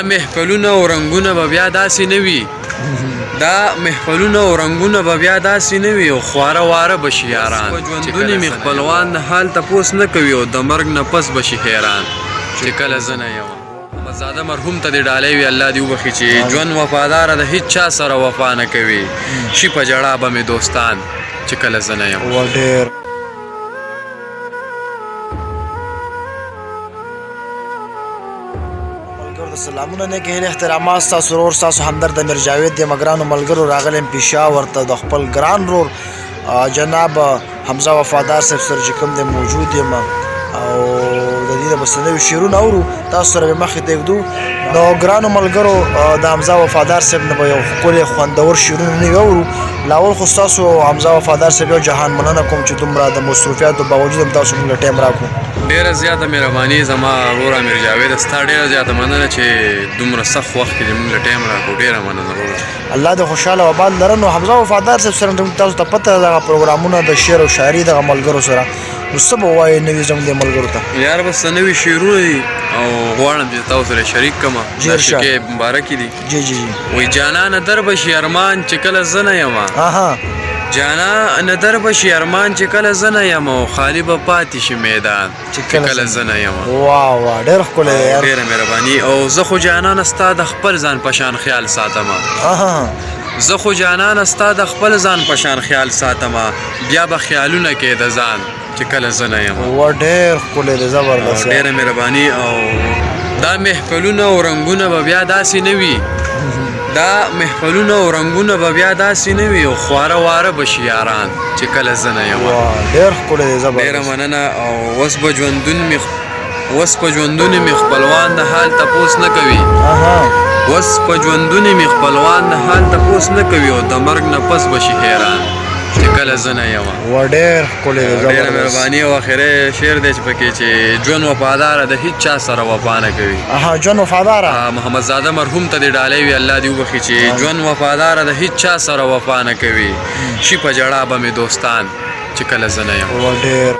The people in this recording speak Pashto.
محفلونه او رنګونه به بیا داسې نه وي دا محفلونه او رنګونه به بیا داسې نه وي او خواره واره به شي یاران ژوندونې مې خپلوان د حال تپوس نه کوي او د مرګ نه پس به شي حیران چې کله زه نه یم محمدزاده مرحوم ته دې ډالۍ وي الله دې وبخي چې ژوند وفاداره د هیڅ چا سره وفا نه کوي شي په ژړا به مې دوستان چې کله زه نه یم سلامونه نه کې احترامات تاسو ورور تاسو همدرد امیر جاوید د مګرانو ملګرو راغلم پېښور ته د خپل ګران رور جناب حمزه وفادار صاحب سره چې کوم دی موجود یم او د دې د بسنوي شعرونه اورو تاسو سره مخې ته ږدو نو ګرانو ملګرو د حمزه وفادار صاحب نه به یو ښکلي خوندور شعرونه نوي اورو لاول خو ستاسو حمزه وفادار صاحب یو جهان مننه کوم چې دومره د مصروفیاتو باوجود هم تاسو موږ له ټایم راکړو ډېره زیاته مهرباني زما ورور امیر جاوید ستا ډېره زیاته مننه چې دومره سخت وخت کې موږ له ټایم راکړو ډېره مننه وروره الله دې خوشحاله او آباد لره نو حمزه وفادار صاحب سره تاسو ته پته دغه پروګرامونه د شعر او شاعري دغه ملګرو سره نو څه به وایې نوي زموږ دې ملګرو ته یار بس نوي شعرونه دي او غواړم چې تاسو سره شریک کړم دا شکې مبارکې دي جی جی جی وایي جانانه در به شي ارمان چې کله زه نه یم جانانه در به شي ارمان چې کله زه نه یم او خالي به پاتې شي میدان چې کله زه نه یم واه واه ډېر ښکلی دی یار ډېره مهرباني او زه خو جانانه ستا د خپل ځان په شان خیال ساتم زه خو جانانه ستا د خپل ځان په شان خیال ساتم بیا به خیالونه کې د ځان چې کله زه نه یم و ډېر ښکلی دی زبردست ډېره مهرباني او دا محفلونه او رنګونه به بیا داسې نه وي دا محفلونه او رنګونه به بیا داسې نه وي او خواره واره به شي یاران چې کله زه نه یم ډېر ښکلی دی زبردست ډېره مننه او اوس په ژوندونې مې خپلوان د حال تپوس نه کوي اوس په ژوندونې مې خپلوان د حال تپوس نه کوي او د مرګ نه پس به شي حیران چې کله زه نه یم ډېر ښکلی دی زبردست ډېره مهرباني او اخري شعر دی چې پکې چې ژوند وفاداره د هیڅ چا سره وفا نه کوي ژوند وفاداره محمدزاده مرحوم ته دې ډالۍ وي الله دې وبخي چې ژوند وفاداره د هیڅ چا سره وفا نه کوي شي په ژړا به مې دوستان چې کله زه نه یم ډېر